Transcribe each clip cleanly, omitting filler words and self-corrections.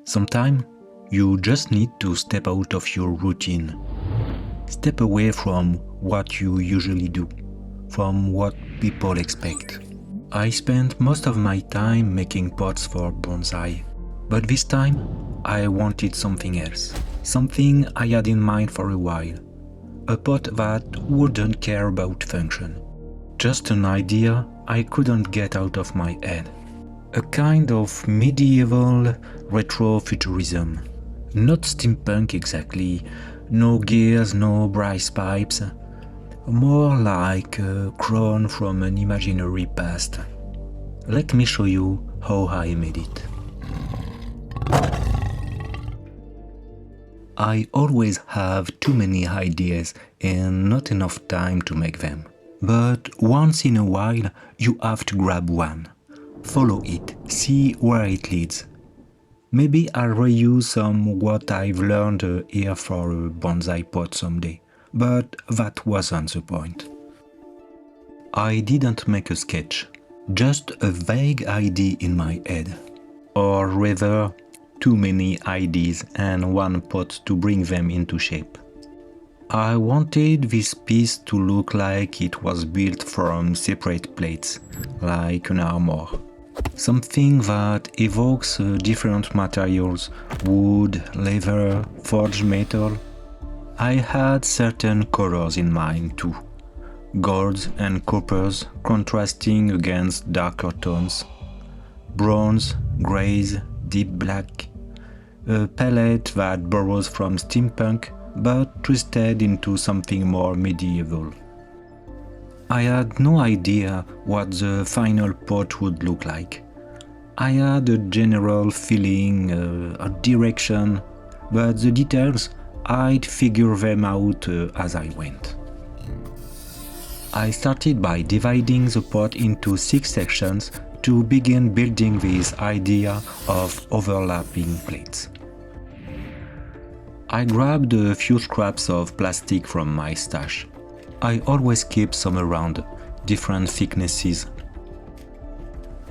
Sometimes you just need to step out of your routine. Step away from what you usually do, from what people expect. I spent most of my time making pots for bonsai, but this time I wanted something else, something I had in mind for a while. A pot that wouldn't care about function. Just an idea I couldn't get out of my head. A kind of medieval retro-futurism. Not steampunk exactly, no gears, no brass pipes. More like a crown from an imaginary past. Let me show you how I made it. I always have too many ideas and not enough time to make them. But once in a while you have to grab one. Follow it, see where it leads. Maybe I'll reuse some what I've learned here for a bonsai pot someday, but that wasn't the point. I didn't make a sketch, just a vague idea in my head. Or rather, too many ideas and one pot to bring them into shape. I wanted this piece to look like it was built from separate plates, like an armor. Something that evokes different materials, wood, leather, forged metal. I had certain colors in mind too, golds and coppers contrasting against darker tones, bronze, greys, deep black, a palette that borrows from steampunk but twisted into something more medieval. I had no idea what the final pot would look like. I had a general feeling, a direction, but the details, I'd figure them out as I went. I started by dividing the pot into 6 sections to begin building this idea of overlapping plates. I grabbed a few scraps of plastic from my stash. I always keep some around, different thicknesses.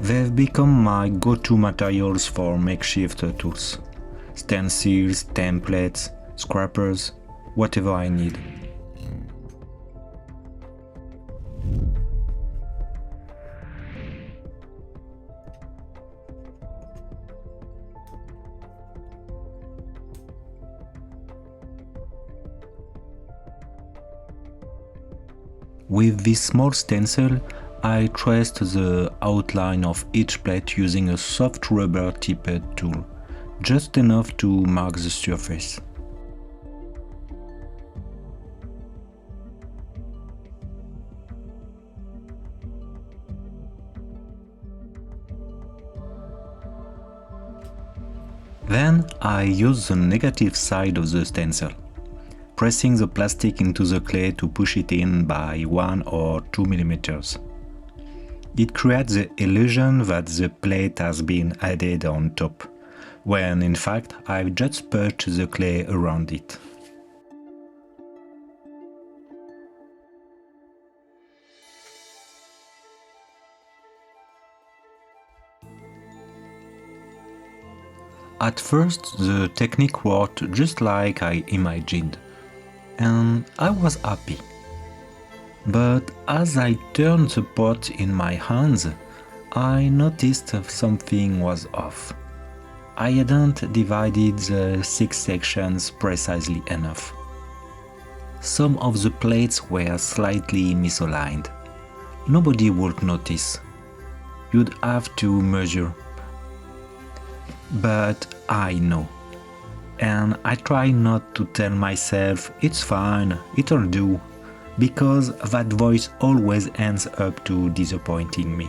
They've become my go-to materials for makeshift tools. Stencils, templates, scrapers, whatever I need. With this small stencil, I traced the outline of each plate using a soft rubber tipped tool, just enough to mark the surface. Then I used the negative side of the stencil, pressing the plastic into the clay to push it in by 1 or 2 millimeters. It creates the illusion that the plate has been added on top, when in fact I've just pushed the clay around it. At first the technique worked just like I imagined, and I was happy. But as I turned the pot in my hands, I noticed something was off. I hadn't divided the 6 sections precisely enough. Some of the plates were slightly misaligned. Nobody would notice. You'd have to measure. But I know. And I try not to tell myself it's fine, it'll do, because that voice always ends up to disappointing me.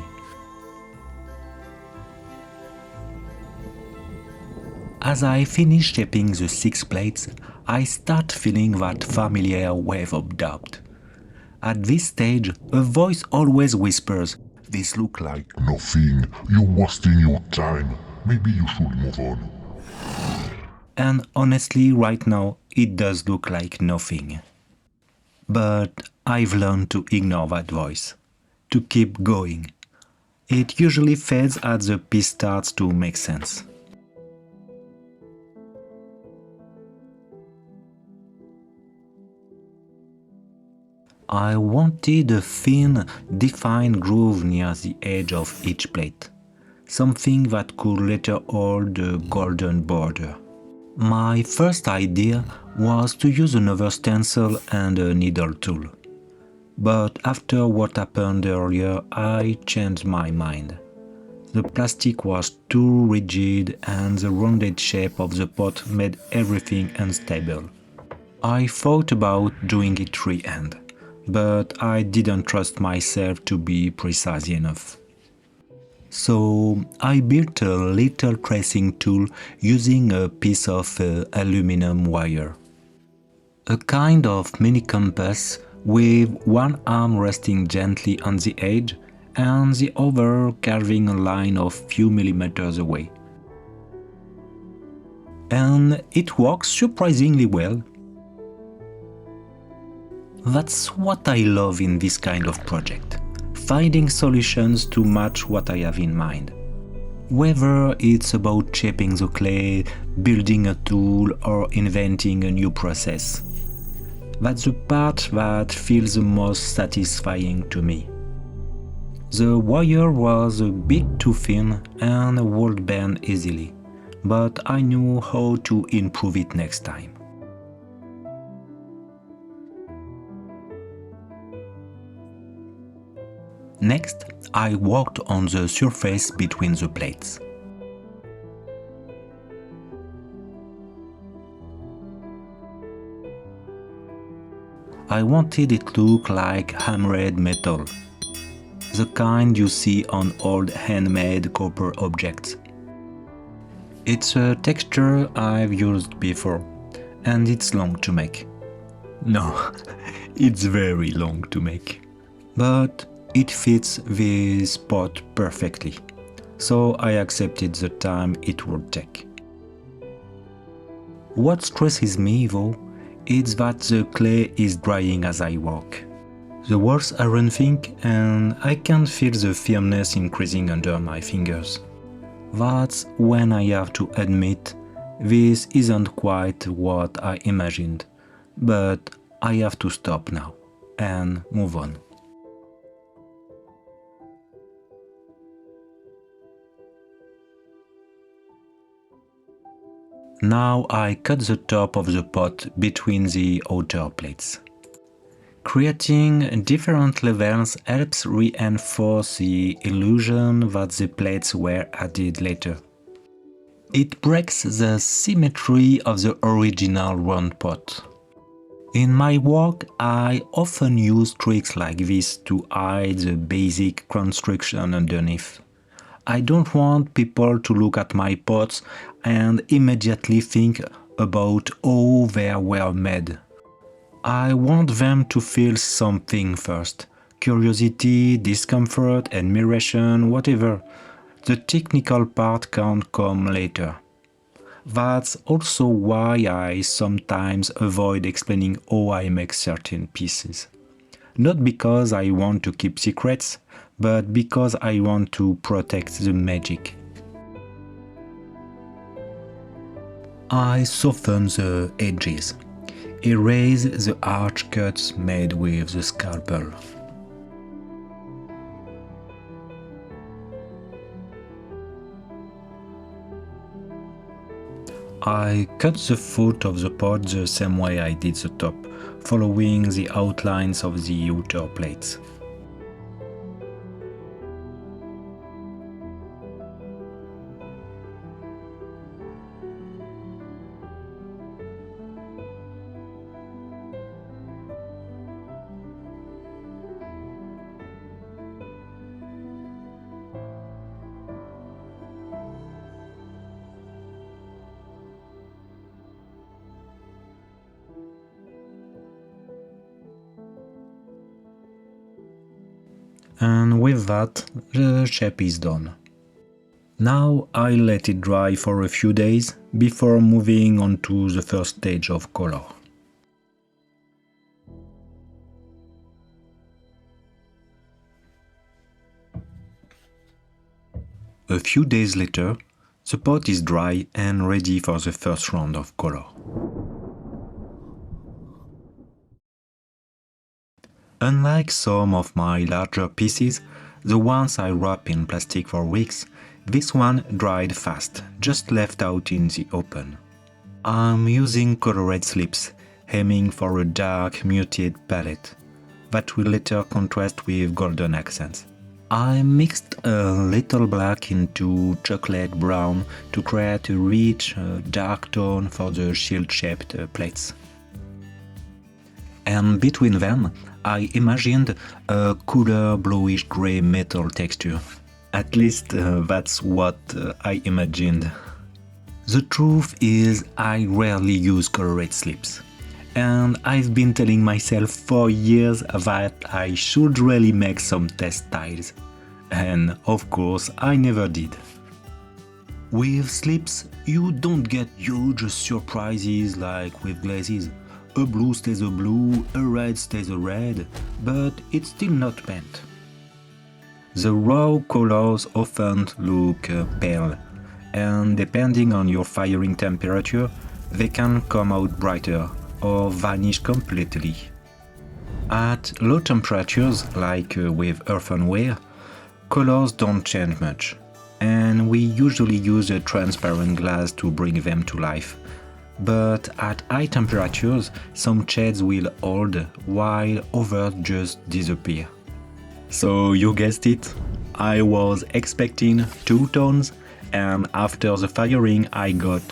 As I finish shaping the 6 plates, I start feeling that familiar wave of doubt. At this stage, a voice always whispers, "This look like nothing, you're wasting your time, maybe you should move on." And honestly, right now, it does look like nothing. But I've learned to ignore that voice, to keep going. It usually fades as the piece starts to make sense. I wanted a thin, defined groove near the edge of each plate, something that could later hold the golden border. My first idea was to use another stencil and a needle tool. But after what happened earlier, I changed my mind. The plastic was too rigid and the rounded shape of the pot made everything unstable. I thought about doing it freehand, but I didn't trust myself to be precise enough. So I built a little tracing tool using a piece of aluminum wire. A kind of mini compass with one arm resting gently on the edge and the other carving a line of few millimeters away. And it works surprisingly well. That's what I love in this kind of project, finding solutions to match what I have in mind. Whether it's about shaping the clay, building a tool, or inventing a new process. That's the part that feels the most satisfying to me. The wire was a bit too thin and would bend easily, but I knew how to improve it next time. Next, I worked on the surface between the plates. I wanted it to look like hammered metal, the kind you see on old handmade copper objects. It's a texture I've used before, and it's long to make. No, it's very long to make. But it fits this pot perfectly, so I accepted the time it would take. What stresses me though, is that the clay is drying as I work. The walls aren't thick and I can feel the firmness increasing under my fingers. That's when I have to admit this isn't quite what I imagined, but I have to stop now and move on. Now I cut the top of the pot between the outer plates. Creating different levels helps reinforce the illusion that the plates were added later. It breaks the symmetry of the original round pot. In my work, I often use tricks like this to hide the basic construction underneath. I don't want people to look at my pots and immediately think about how they were made. I want them to feel something first. Curiosity, discomfort, admiration, whatever. The technical part can come later. That's also why I sometimes avoid explaining how I make certain pieces. Not because I want to keep secrets, but because I want to protect the magic. I soften the edges, erase the arch cuts made with the scalpel. I cut the foot of the pot the same way I did the top, following the outlines of the outer plates. And with that, the shape is done. Now I let it dry for a few days before moving on to the first stage of color. A few days later, the pot is dry and ready for the first round of color. Unlike some of my larger pieces, the ones I wrap in plastic for weeks, this one dried fast, just left out in the open. I'm using colored slips, aiming for a dark, muted palette that will later contrast with golden accents. I mixed a little black into chocolate brown to create a rich, dark tone for the shield-shaped plates. And between them, I imagined a cooler bluish-gray metal texture. At least that's what I imagined. The truth is, I rarely use colored slips. And I've been telling myself for years that I should really make some test styles. And of course, I never did. With slips, you don't get huge surprises like with glazes. A blue stays a blue, a red stays a red, but it's still not paint. The raw colors often look pale, and depending on your firing temperature, they can come out brighter or vanish completely. At low temperatures, like with earthenware, colors don't change much, and we usually use a transparent glass to bring them to life. But at high temperatures, some shades will hold while others just disappear. So you guessed it, I was expecting two tones, and after the firing I got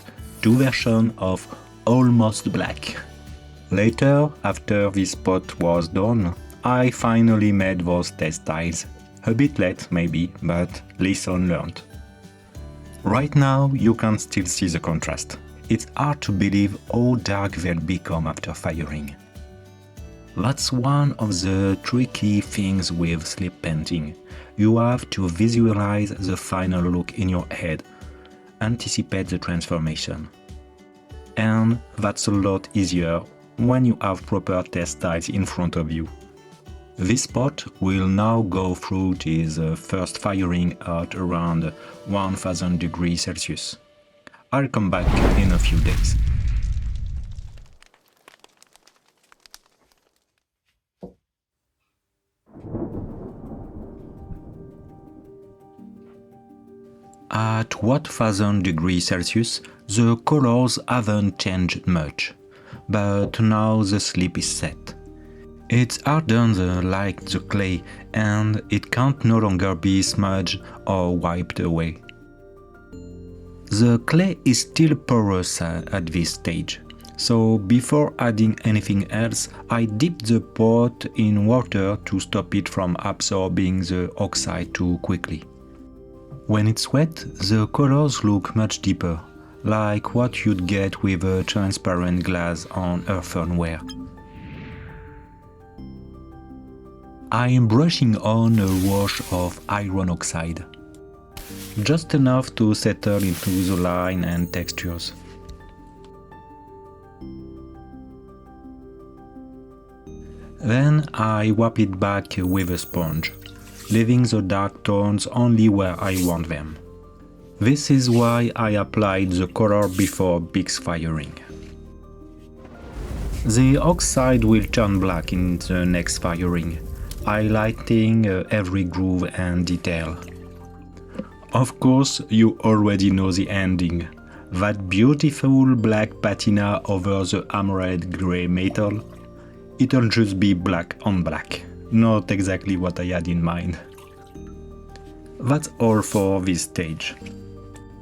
two versions of almost black. Later, after this pot was done, I finally made those test styles. A bit late maybe, but lesson learned. Right now you can still see the contrast. It's hard to believe how dark they'll become after firing. That's one of the tricky things with slip painting. You have to visualize the final look in your head, anticipate the transformation. And that's a lot easier when you have proper test styles in front of you. This pot will now go through its first firing at around 1000 degrees Celsius. I'll come back in a few days. At 1000 degrees Celsius, the colors haven't changed much, but now the slip is set. It's hardened like the clay, and it can't no longer be smudged or wiped away. The clay is still porous at this stage, so before adding anything else, I dipped the pot in water to stop it from absorbing the oxide too quickly. When it's wet, the colors look much deeper, like what you'd get with a transparent glass on earthenware. I'm brushing on a wash of iron oxide, just enough to settle into the line and textures. Then I wipe it back with a sponge, leaving the dark tones only where I want them. This is why I applied the color before bisque-firing. The oxide will turn black in the next firing, highlighting every groove and detail. Of course, you already know the ending. That beautiful black patina over the emerald grey metal. It'll just be black on black. Not exactly what I had in mind. That's all for this stage.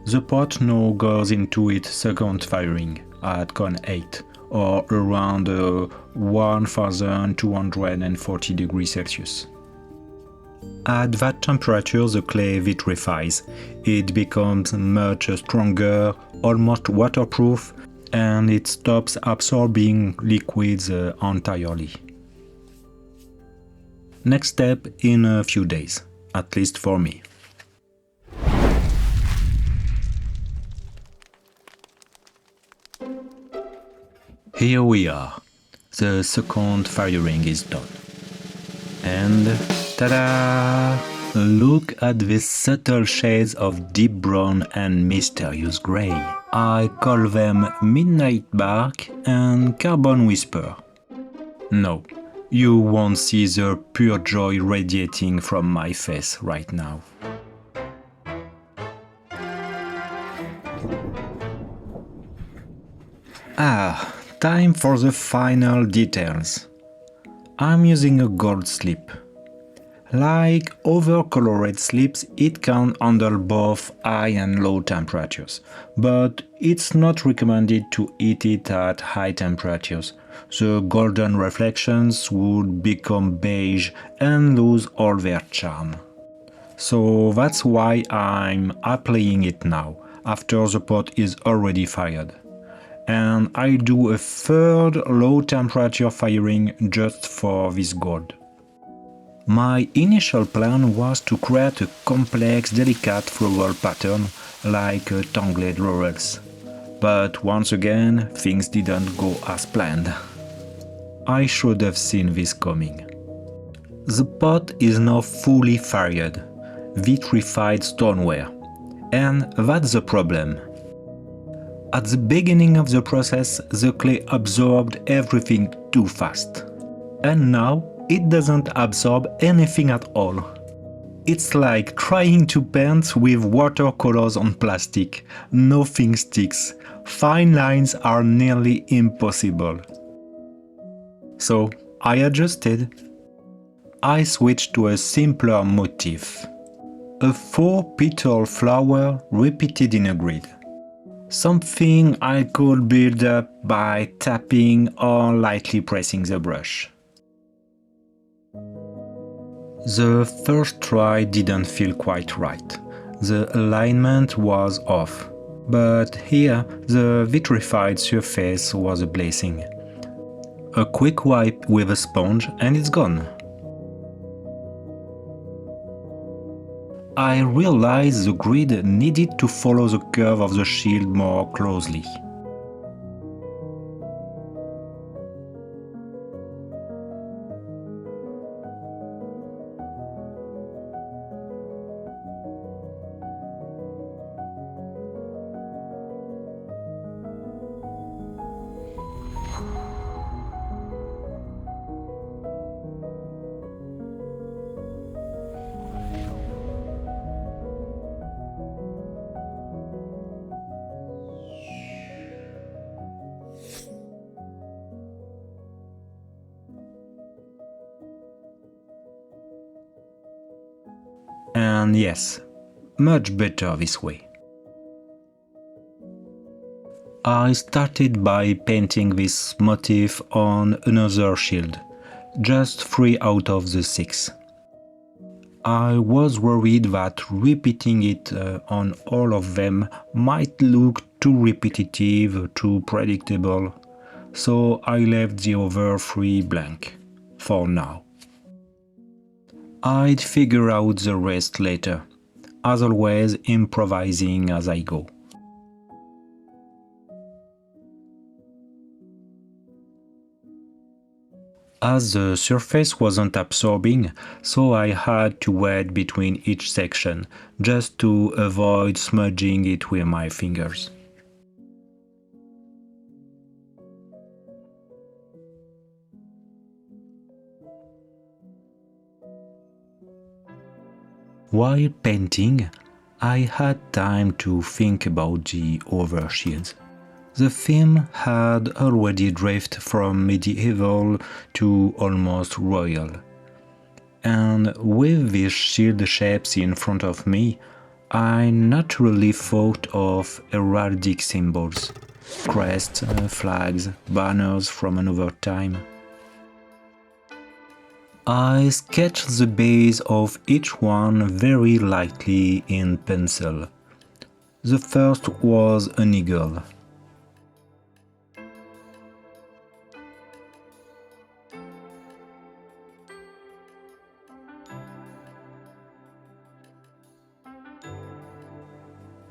The pot now goes into its second firing at Con 8, or around 1240 degrees Celsius. At that temperature, the clay vitrifies. It becomes much stronger, almost waterproof, and it stops absorbing liquids entirely. Next step in a few days, at least for me. Here we are. The second firing is done. And ta-da! Look at these subtle shades of deep brown and mysterious grey. I call them Midnight Bark and Carbon Whisper. No, You won't see the pure joy radiating from my face right now. Time for the final details. I'm using a gold slip. Like other colored slips, it can handle both high and low temperatures, but it's not recommended to heat it at high temperatures. The golden reflections would become beige and lose all their charm. So that's why I'm applying it now, after the pot is already fired. And I do a third low temperature firing just for this gold. My initial plan was to create a complex, delicate floral pattern like tangled laurels. But once again, things didn't go as planned. I should have seen this coming. The pot is now fully fired, vitrified stoneware. And that's the problem. At the beginning of the process, the clay absorbed everything too fast. And now, it doesn't absorb anything at all. It's like trying to paint with watercolors on plastic. Nothing sticks. Fine lines are nearly impossible. So I adjusted. I switched to a simpler motif. A 4-petal flower repeated in a grid. Something I could build up by tapping or lightly pressing the brush. The first try didn't feel quite right. The alignment was off. But here, the vitrified surface was a blessing. A quick wipe with a sponge and it's gone. I realized the grid needed to follow the curve of the shield more closely. And yes, much better this way. I started by painting this motif on another shield, just 3 out of the 6. I was worried that repeating it on all of them might look too repetitive, too predictable, so I left the other 3 blank, for now. I'd figure out the rest later, as always improvising as I go. As the surface wasn't absorbing, so I had to wait between each section, just to avoid smudging it with my fingers. While painting, I had time to think about the other shields. The theme had already drifted from medieval to almost royal. And with these shield shapes in front of me, I naturally thought of heraldic symbols, crests, flags, banners from another time. I sketched the base of each one very lightly in pencil. The first was an eagle.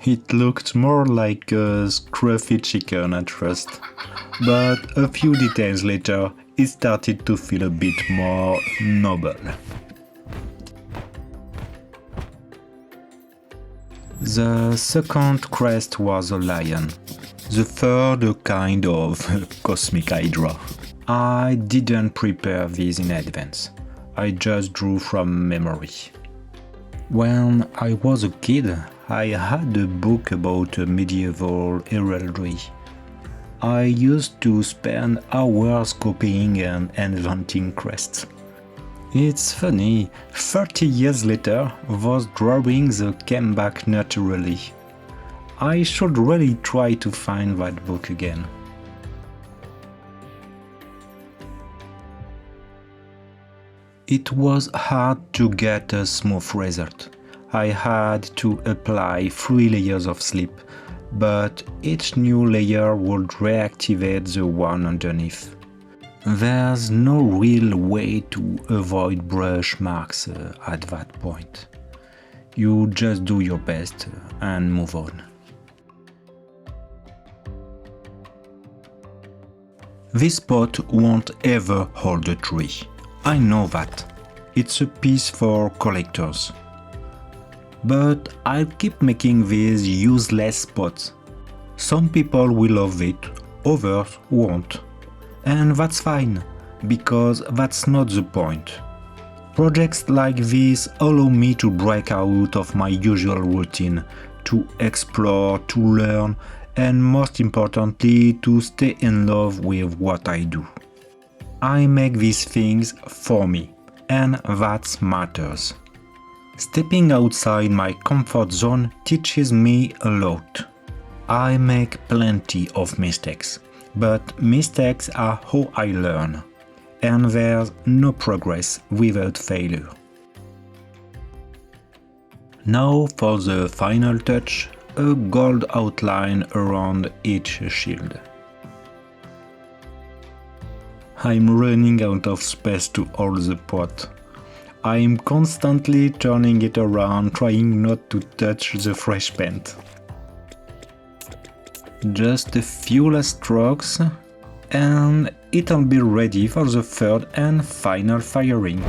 It looked more like a scruffy chicken at first, but a few details later it started to feel a bit more noble. The second crest was a lion, the third a kind of cosmic hydra. I didn't prepare these in advance. I just drew from memory. When I was a kid, I had a book about medieval heraldry. I used to spend hours copying and inventing crests. It's funny, 30 years later, those drawings came back naturally. I should really try to find that book again. It was hard to get a smooth result. I had to apply 3 layers of slip, but each new layer would reactivate the one underneath. There's no real way to avoid brush marks at that point. You just do your best and move on. This pot won't ever hold a tree. I know that. It's a piece for collectors. But I'll keep making these useless pots. Some people will love it, others won't. And that's fine, because that's not the point. Projects like this allow me to break out of my usual routine, to explore, to learn, and most importantly, to stay in love with what I do. I make these things for me, and that matters. Stepping outside my comfort zone teaches me a lot. I make plenty of mistakes, but mistakes are how I learn, and there's no progress without failure. Now for the final touch, a gold outline around each shield. I'm running out of space to hold the pot. I'm constantly turning it around, trying not to touch the fresh paint. Just a few last strokes, and it'll be ready for the third and final firing.